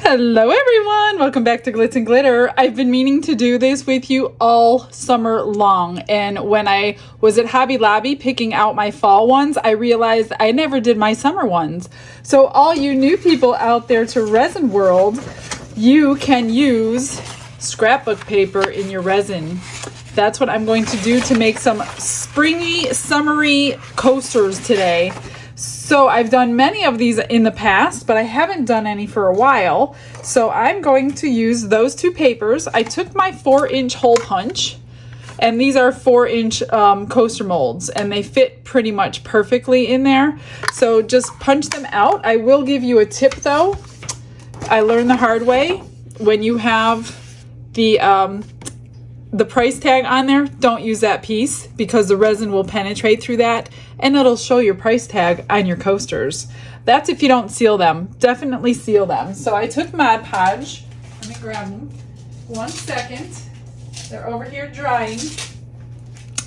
Hello everyone, welcome back to Glitz and Glitter. I've been meaning to do this with you all summer long, and when I was at Hobby Lobby picking out my fall ones, I realized I never did my summer ones. So all you new people out there to Resin World, you can use scrapbook paper in your resin. That's what I'm going to do to make some springy, summery coasters today. So I've done many of these in the past, but I haven't done any for a while. So I'm going to use those two papers. I took my 4-inch hole punch, and these are 4-inch coaster molds, and they fit pretty much perfectly in there. So just punch them out. I will give you a tip though. I learned the hard way. When you have the price tag on there, don't use that piece because the resin will penetrate through that and it'll show your price tag on your coasters. That's if you don't seal them. Definitely seal them. So I took Mod Podge. Let me grab them. 1 second. They're over here drying.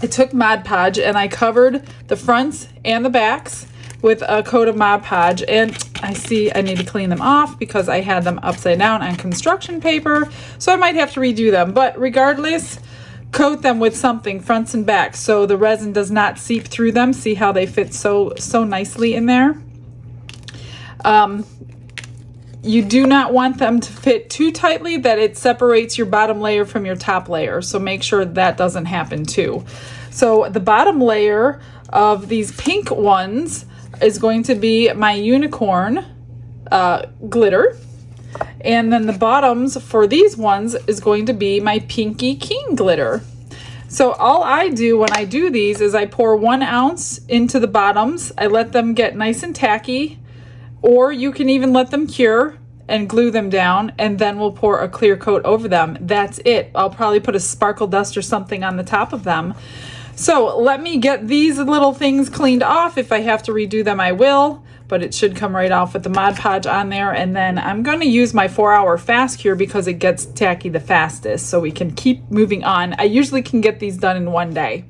I took Mod Podge and I covered the fronts and the backs with a coat of Mod Podge, and I see I need to clean them off because I had them upside down on construction paper, so I might have to redo them. But regardless, coat them with something, fronts and backs, so the resin does not seep through them. See how they fit so nicely in there? You do not want them to fit too tightly that it separates your bottom layer from your top layer, so make sure that doesn't happen too. So the bottom layer of these pink ones is going to be my unicorn glitter, and then the bottoms for these ones is going to be my pinky king glitter. So all I do when I do these is I pour 1 ounce into the bottoms. I let them get nice and tacky, or you can even let them cure and glue them down, and then we'll pour a clear coat over them. That's it. I'll probably put a sparkle dust or something on the top of them. So let me get these little things cleaned off. If I have to redo them, I will, but it should come right off with the Mod Podge on there. And then I'm going to use my 4-hour fast cure because it gets tacky the fastest, so we can keep moving on. I usually can get these done in 1 day.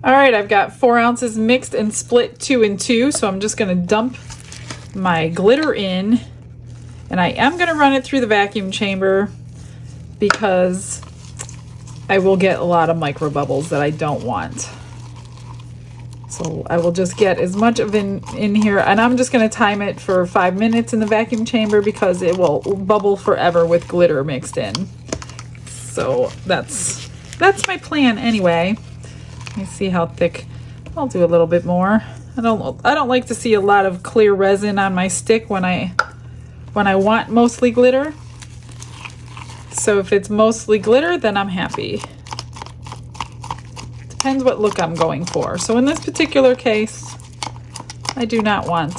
All right, I've got 4 ounces mixed and split 2 and 2, so I'm just going to dump my glitter in, and I am going to run it through the vacuum chamber because I will get a lot of micro bubbles that I don't want. So I will just get as much of in here, and I'm just going to time it for 5 minutes in the vacuum chamber because it will bubble forever with glitter mixed in. So that's my plan anyway. Let me see how thick. I'll do a little bit more. I don't like to see a lot of clear resin on my stick when I want mostly glitter. So if it's mostly glitter, then I'm happy. Depends what look I'm going for. So in this particular case, I don't want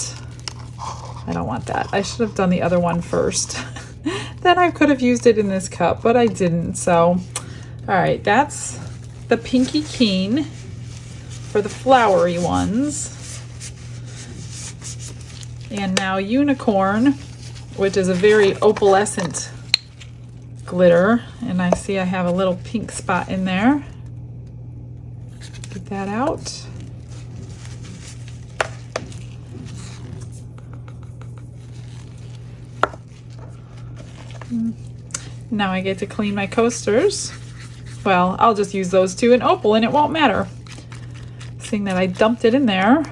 that. I should have done the other one first. Then I could have used it in this cup, but I didn't. So, all right, that's the pinky keen for the flowery ones. And now unicorn, which is a very opalescent glitter, and I see I have a little pink spot in there. Get that out. Now I get to clean my coasters. Well, I'll just use those two in opal and it won't matter. Seeing that I dumped it in there.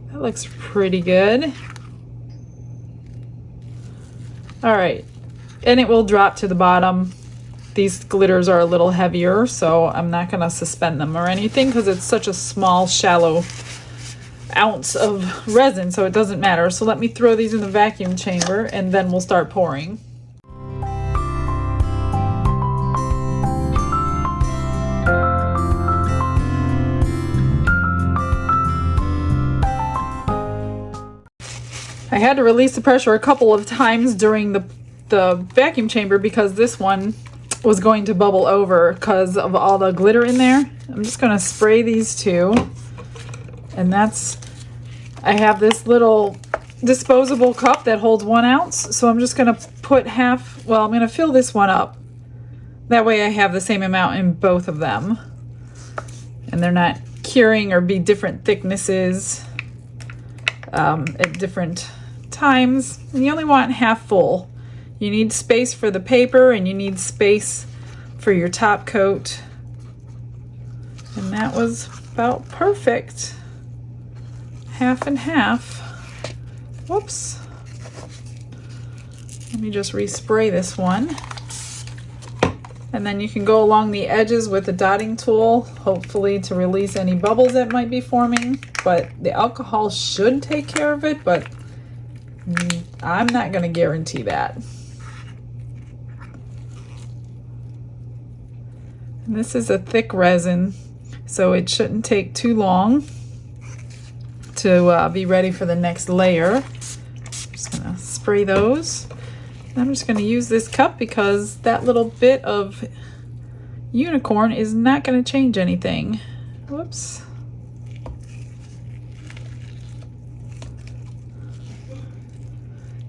That looks pretty good. All right, and it will drop to the bottom. These glitters are a little heavier, so I'm not gonna suspend them or anything because it's such a small, shallow ounce of resin, so it doesn't matter. So let me throw these in the vacuum chamber and then we'll start pouring. I had to release the pressure a couple of times during the vacuum chamber because this one was going to bubble over because of all the glitter in there. I'm just going to spray these two, and I have this little disposable cup that holds 1 ounce. So I'm just gonna put half, well, I'm gonna fill this one up. That way I have the same amount in both of them. And they're not curing or be different thicknesses at different times. And you only want half full. You need space for the paper and you need space for your top coat. And that was about perfect. Half and half. Whoops. Let me just respray this one. And then you can go along the edges with the dotting tool, hopefully to release any bubbles that might be forming. But the alcohol should take care of it, but I'm not going to guarantee that. And this is a thick resin, so it shouldn't take too long to be ready for the next layer. Just going to spray those. I'm just going to use this cup because that little bit of unicorn is not going to change anything. Whoops.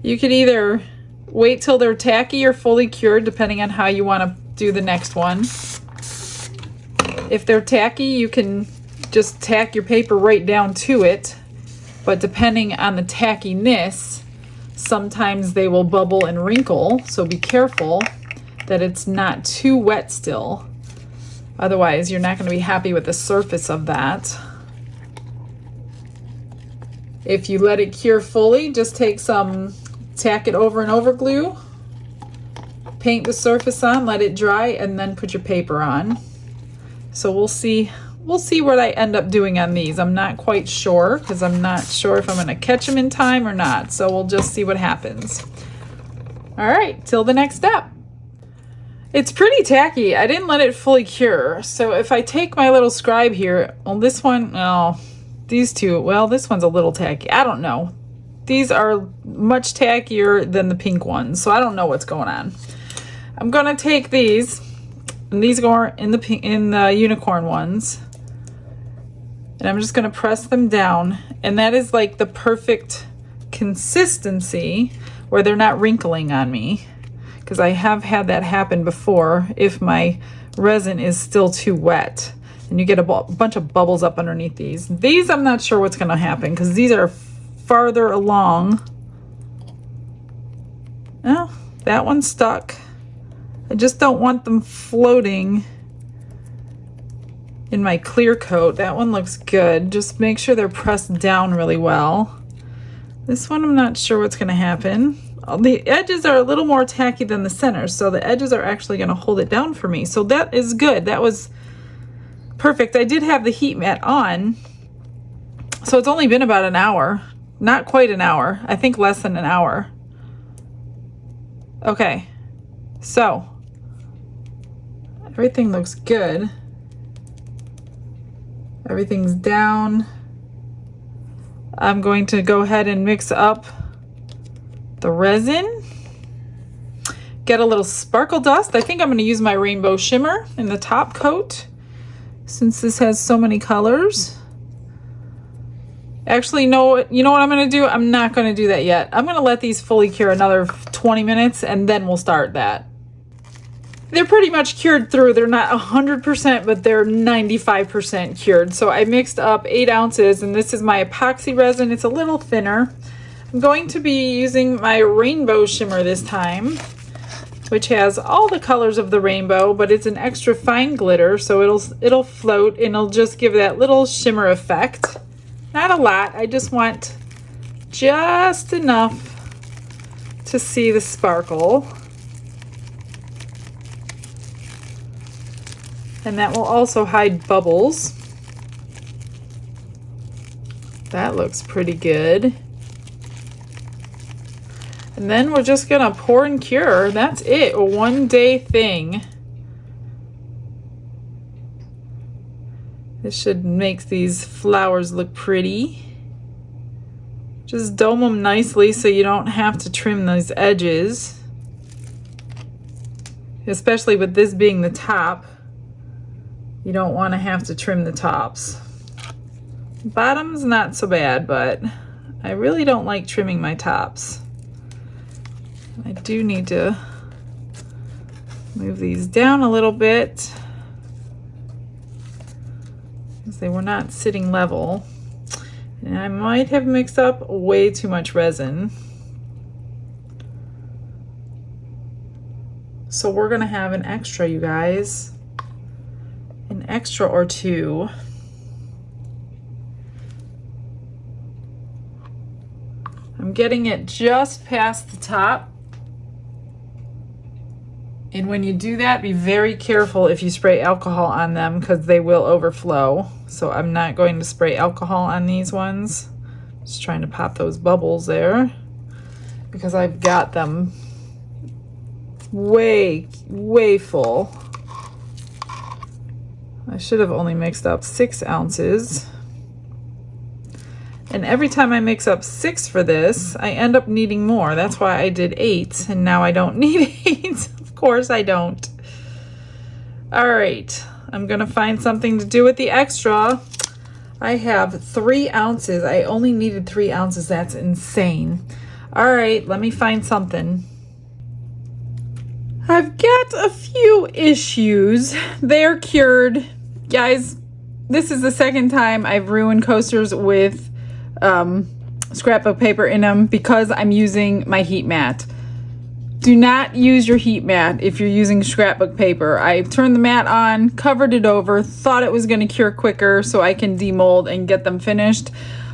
You could either wait till they're tacky or fully cured, depending on how you want to do the next one. If they're tacky, you can just tack your paper right down to it. But depending on the tackiness, sometimes they will bubble and wrinkle, so be careful that it's not too wet still. Otherwise, you're not going to be happy with the surface of that. If you let it cure fully, just take some, tack it over and over glue, paint the surface on, let it dry, and then put your paper on. So we'll see what I end up doing on these. I'm not quite sure because I'm not sure if I'm going to catch them in time or not. So we'll just see what happens. All right, till the next step. It's pretty tacky. I didn't let it fully cure. So if I take my little scribe here, well, this one, oh, these two, well, this one's a little tacky. I don't know. These are much tackier than the pink ones. So I don't know what's going on. I'm going to take these, and these go in the unicorn ones. And I'm just going to press them down. And that is like the perfect consistency where they're not wrinkling on me. Because I have had that happen before if my resin is still too wet. And you get a bunch of bubbles up underneath these. These I'm not sure what's going to happen because these are farther along. Oh, that one's stuck. I just don't want them floating in my clear coat. That one looks good. Just make sure they're pressed down really well. This one I'm not sure what's going to happen. The edges are a little more tacky than the center, so the edges are actually going to hold it down for me. So that is good. That was perfect. I did have the heat mat on, so it's only been about an hour. Not quite an hour. I think less than an hour. Okay, so everything looks good. Everything's down. I'm going to go ahead and mix up the resin. Get a little sparkle dust. I think I'm going to use my rainbow shimmer in the top coat since this has so many colors. Actually, no, you know what I'm going to do? I'm not going to do that yet. I'm going to let these fully cure another 20 minutes and then we'll start that. They're pretty much cured through. They're not 100%, but they're 95% cured. So I mixed up 8 ounces, and this is my epoxy resin. It's a little thinner. I'm going to be using my rainbow shimmer this time, which has all the colors of the rainbow, but it's an extra fine glitter, so it'll float, and it'll just give that little shimmer effect. Not a lot. I just want just enough to see the sparkle. And that will also hide bubbles. That looks pretty good. And then we're just gonna pour and cure. That's it, a 1-day thing. This should make these flowers look pretty. Just dome them nicely so you don't have to trim those edges. Especially with this being the top. You don't want to have to trim the tops. Bottom's not so bad, but I really don't like trimming my tops. I do need to move these down a little bit because they were not sitting level. And I might have mixed up way too much resin. So we're gonna have an extra, you guys. An extra or two. I'm getting it just past the top. And when you do that, be very careful if you spray alcohol on them because they will overflow. So I'm not going to spray alcohol on these ones. Just trying to pop those bubbles there because I've got them way full. I should have only mixed up 6 ounces. And every time I mix up 6 for this, I end up needing more. That's why I did 8, and now I don't need 8. Of course I don't. All right, I'm gonna find something to do with the extra. I have 3 ounces. I only needed 3 ounces. That's insane. All right, let me find something. I've got a few issues. They're cured. Guys, this is the second time I've ruined coasters with scrapbook paper in them because I'm using my heat mat. Do not use your heat mat if you're using scrapbook paper. I turned the mat on, covered it over, thought it was going to cure quicker so I can demold and get them finished.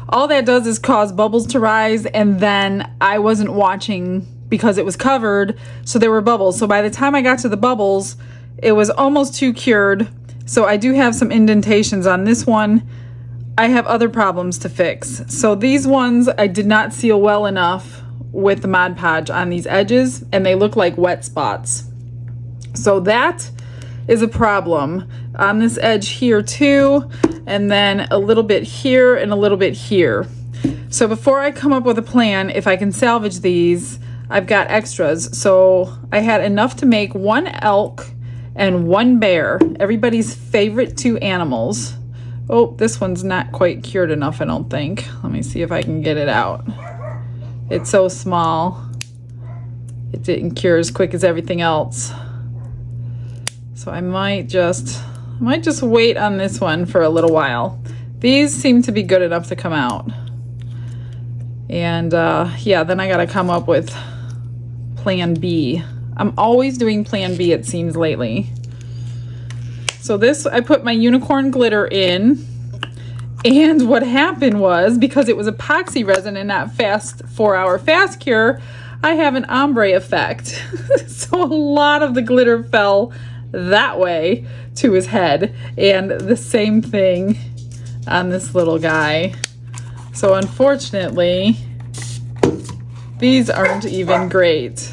All that does is cause bubbles to rise, and then I wasn't watching because it was covered, so there were bubbles. So by the time I got to the bubbles, it was almost too cured. So I do have some indentations on this one. I have other problems to fix. So these ones I did not seal well enough with the Mod Podge on these edges, and they look like wet spots. So that is a problem on this edge here too, and then a little bit here and a little bit here. So before I come up with a plan, if I can salvage these, I've got extras. So I had enough to make 1 elk and 1 bear, everybody's favorite 2 animals. Oh, this one's not quite cured enough, I don't think. Let me see if I can get it out. It's so small. It didn't cure as quick as everything else. So I might just wait on this one for a little while. These seem to be good enough to come out. And yeah, then I gotta come up with plan B. I'm always doing plan B, it seems, lately. So this, I put my unicorn glitter in, and what happened was, because it was epoxy resin and not 4-hour fast cure, I have an ombre effect. So a lot of the glitter fell that way to his head, and the same thing on this little guy. So unfortunately, these aren't even great.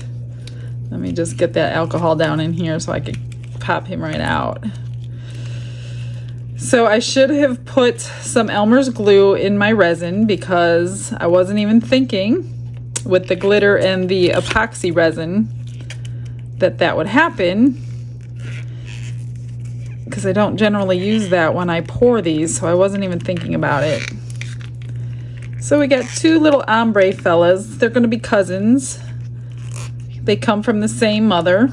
Let me just get that alcohol down in here so I could pop him right out. So I should have put some Elmer's glue in my resin because I wasn't even thinking with the glitter and the epoxy resin that would happen, because I don't generally use that when I pour these, so I wasn't even thinking about it. So we got 2 little ombre fellas. They're going to be cousins. They come from the same mother.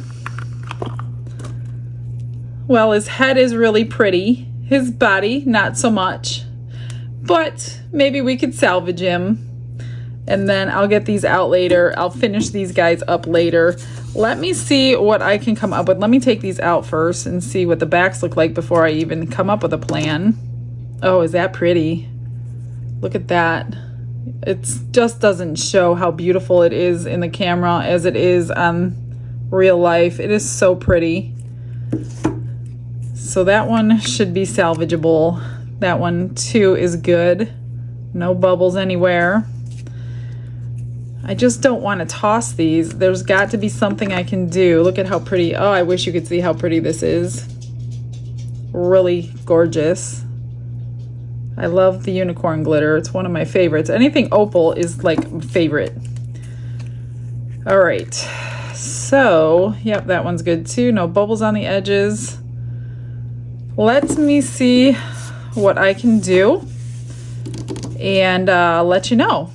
Well, his head is really pretty. His body, not so much. But maybe we could salvage him. And then I'll get these out later. I'll finish these guys up later. Let me see what I can come up with. Let me take these out first and see what the backs look like before I even come up with a plan. Oh, is that pretty? Look at that. It just doesn't show how beautiful it is in the camera as it is on real life. It is so pretty. So that one should be salvageable. That one too is good. No bubbles anywhere. I just don't want to toss these. There's got to be something I can do. Look at how pretty. Oh, I wish you could see how pretty this is. Really gorgeous. I love the unicorn glitter. It's one of my favorites. Anything opal is like favorite. All right. So, yep, that one's good too. No bubbles on the edges. Let me see what I can do and let you know.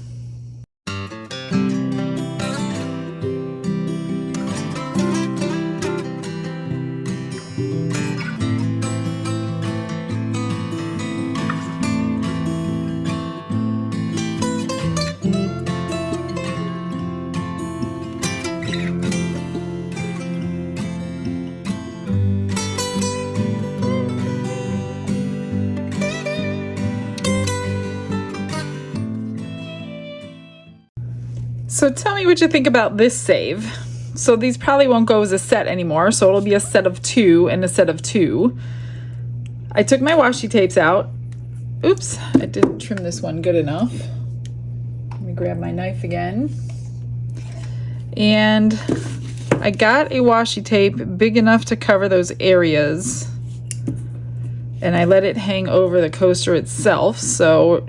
So tell me what you think about this save. So these probably won't go as a set anymore, so it'll be a set of 2 and a set of 2. I took my washi tapes out. Oops, I didn't trim this one good enough. Let me grab my knife again. And I got a washi tape big enough to cover those areas. And I let it hang over the coaster itself, so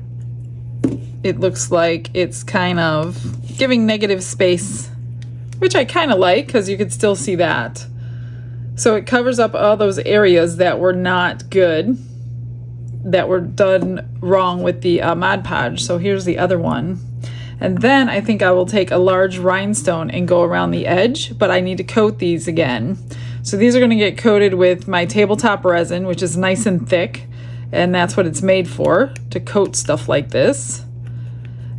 it looks like it's kind of giving negative space, which I kind of like because you could still see that. So it covers up all those areas that were not good, that were done wrong with the Mod Podge. So here's the other one. And then I think I will take a large rhinestone and go around the edge, but I need to coat these again. So these are going to get coated with my tabletop resin, which is nice and thick, and that's what it's made for, to coat stuff like this.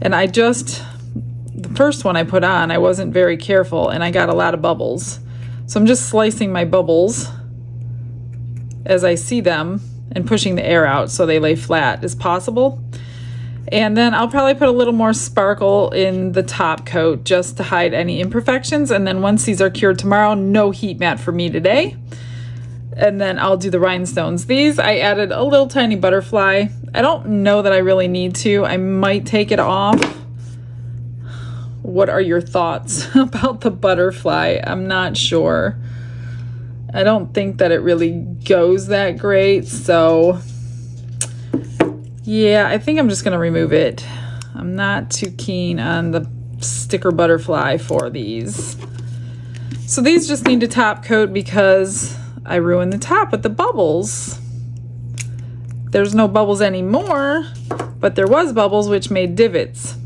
And the first one I put on, I wasn't very careful and I got a lot of bubbles. So I'm just slicing my bubbles as I see them and pushing the air out so they lay flat as possible. And then I'll probably put a little more sparkle in the top coat just to hide any imperfections. And then once these are cured tomorrow, no heat mat for me today. And then I'll do the rhinestones. These, I added a little tiny butterfly. I don't know that I really need to. I might take it off. What are your thoughts about the butterfly? I'm not sure. I don't think that it really goes that great. So yeah, I think I'm just going to remove it. I'm not too keen on the sticker butterfly for these. So these just need to top coat because I ruined the top with the bubbles. There's no bubbles anymore, but there was bubbles which made divots.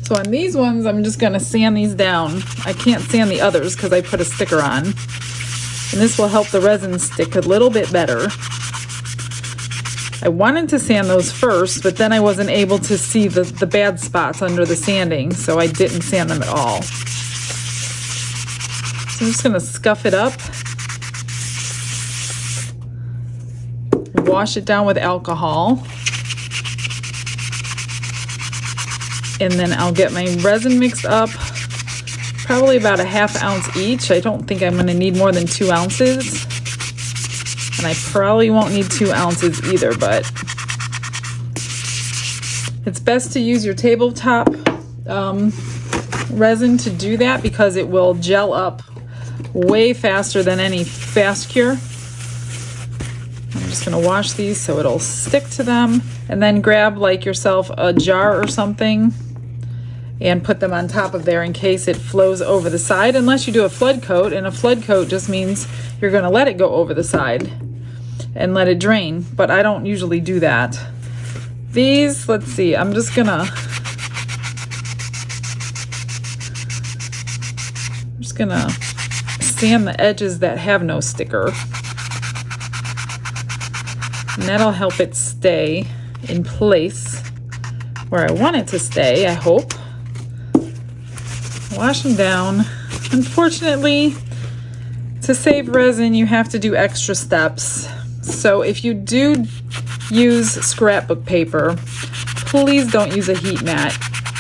So on these ones, I'm just going to sand these down. I can't sand the others because I put a sticker on. And this will help the resin stick a little bit better. I wanted to sand those first, but then I wasn't able to see the bad spots under the sanding, so I didn't sand them at all. So I'm just going to scuff it up. Wash it down with alcohol. And then I'll get my resin mixed up, probably about a ½ ounce each. I don't think I'm going to need more than 2 ounces. And I probably won't need 2 ounces either, but it's best to use your tabletop resin to do that because it will gel up way faster than any fast cure. I'm just going to wash these so it'll stick to them, and then grab like yourself a jar or something and put them on top of there in case it flows over the side, unless you do a flood coat, and a flood coat just means you're going to let it go over the side and let it drain, but I don't usually do that. These, let's see, I'm just gonna sand the edges that have no sticker, and that'll help it stay in place where I want it to stay, I hope. Wash them down. Unfortunately, to save resin, you have to do extra steps. So if you do use scrapbook paper, please don't use a heat mat,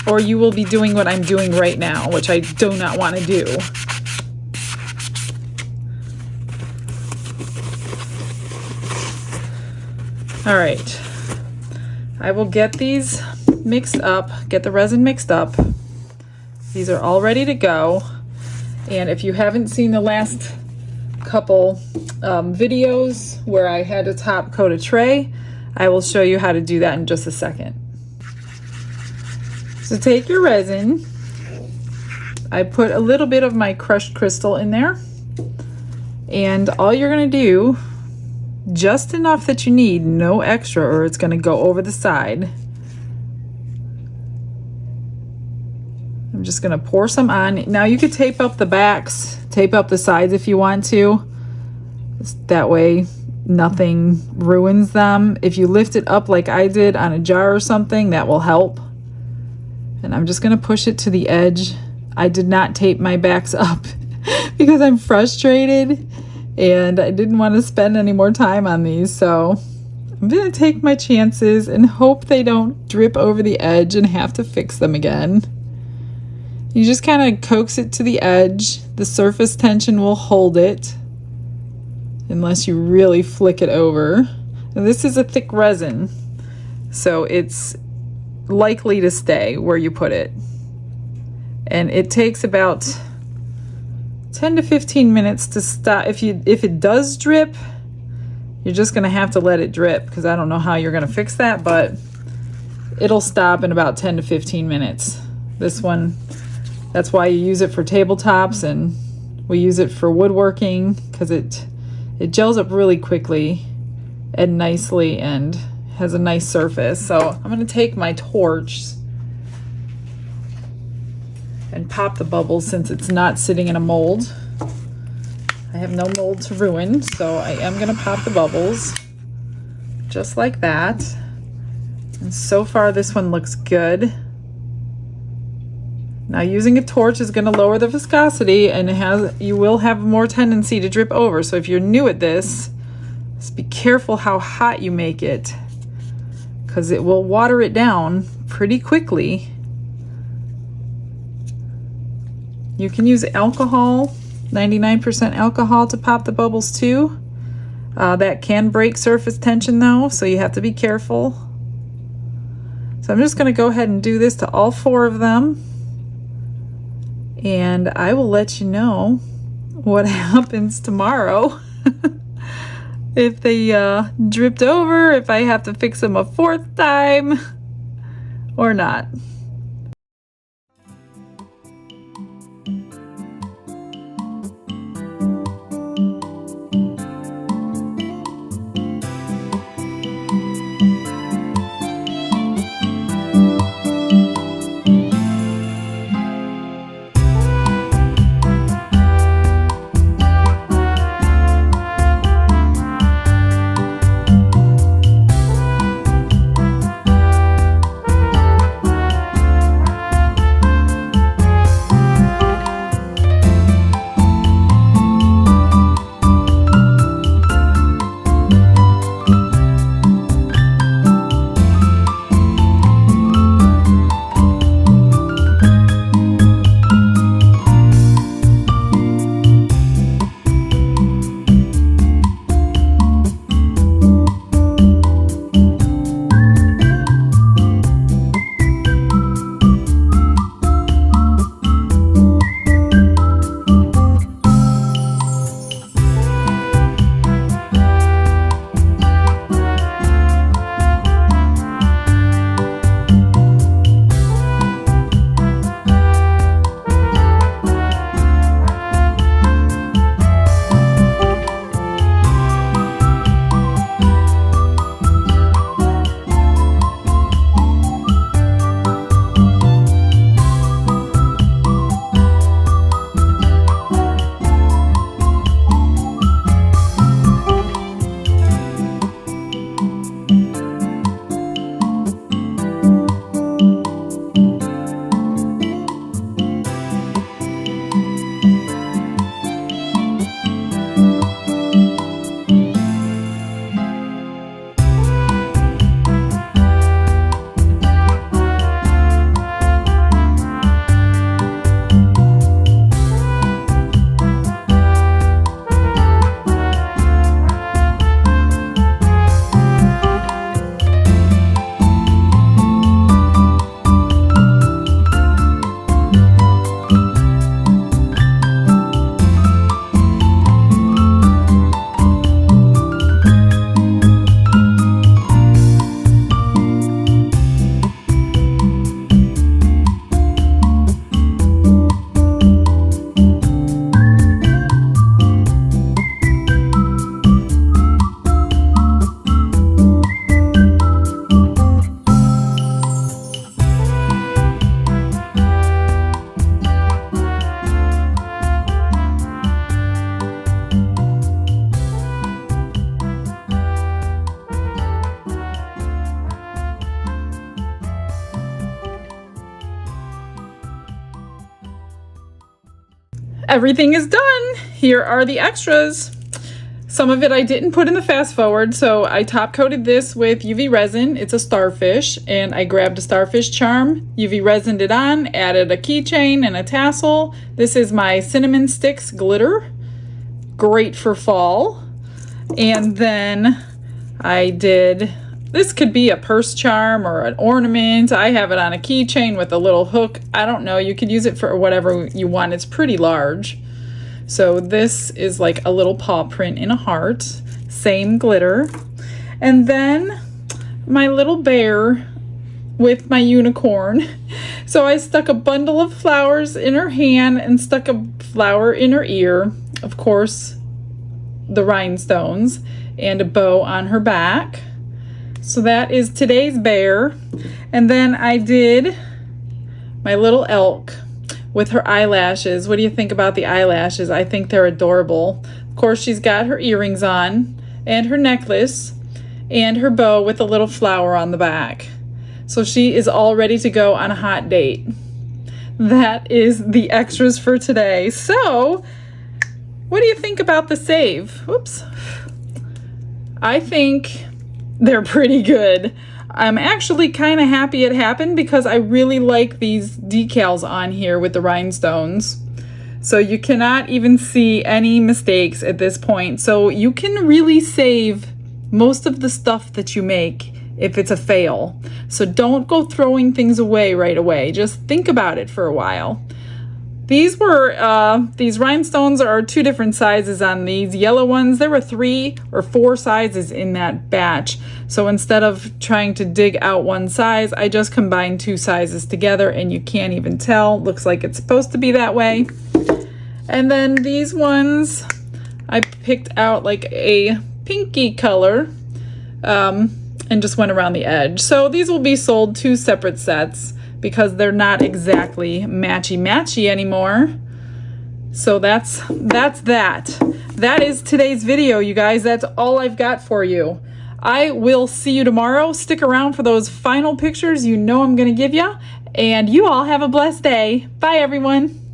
or you will be doing what I'm doing right now, which I do not want to do. All right, I will get these mixed up, get the resin mixed up. These are all ready to go. And if you haven't seen the last couple videos where I had to top coat a tray, I will show you how to do that in just a second. So take your resin. I put a little bit of my crushed crystal in there, and all you're going to do, just enough that you need, no extra, or it's going to go over the side. I'm just going to pour some on. Now you could tape up the backs, tape up the sides if you want to. That way nothing ruins them. If you lift it up like I did on a jar or something, that will help. And I'm just going to push it to the edge. I did not tape my backs up because I'm frustrated and I didn't want to spend any more time on these. So I'm going to take my chances and hope they don't drip over the edge and have to fix them again. You just kind of coax it to the edge. The surface tension will hold it unless you really flick it over. Now, this is a thick resin, so it's likely to stay where you put it. And it takes about 10 to 15 minutes to stop. If it does drip, you're just gonna have to let it drip, because I don't know how you're gonna fix that, but it'll stop in about 10 to 15 minutes. This one, that's why you use it for tabletops, and we use it for woodworking, because it gels up really quickly and nicely and has a nice surface. So I'm going to take my torch and pop the bubbles, since it's not sitting in a mold. I have no mold to ruin, so I am going to pop the bubbles just like that. And so far this one looks good. Now, using a torch is going to lower the viscosity, and you will have more tendency to drip over. So if you're new at this, just be careful how hot you make it, because it will water it down pretty quickly. You can use alcohol, 99% alcohol, to pop the bubbles too. That can break surface tension though, so you have to be careful. So I'm just going to go ahead and do this to all 4 of them. And I will let you know what happens tomorrow. If they dripped over, if I have to fix them a 4th time or not. Everything is done. Here are the extras. Some of it I didn't put in the fast forward, so I top coated this with UV resin. It's a starfish, and I grabbed a starfish charm, UV resined it on, added a keychain and a tassel. This is my cinnamon sticks glitter, great for fall. And then I did, this could be a purse charm or an ornament. I have it on a keychain with a little hook. I don't know, you could use it for whatever you want. It's pretty large. So this is like a little paw print in a heart, same glitter. And then my little bear with my unicorn. So I stuck a bundle of flowers in her hand and stuck a flower in her ear. Of course, the rhinestones and a bow on her back. So that is today's bear. And then I did my little elk with her eyelashes. What do you think about the eyelashes? I think they're adorable. Of course, she's got her earrings on and her necklace and her bow with a little flower on the back. So she is all ready to go on a hot date. That is the extras for today. So, what do you think about the save? Oops. I think they're pretty good. I'm actually kind of happy it happened because I really like these decals on here with the rhinestones. So you cannot even see any mistakes at this point. So you can really save most of the stuff that you make if it's a fail. So don't go throwing things away right away. Just think about it for a while. These rhinestones are 2 different sizes on these yellow ones. There were 3 or 4 sizes in that batch. So instead of trying to dig out one size, I just combined 2 sizes together and you can't even tell. Looks like it's supposed to be that way. And then these ones, I picked out like a pinky color and just went around the edge. So these will be sold 2 separate sets, because they're not exactly matchy-matchy anymore. So that's that. That is today's video, you guys. That's all I've got for you. I will see you tomorrow. Stick around for those final pictures you know I'm going to give you. And you all have a blessed day. Bye, everyone.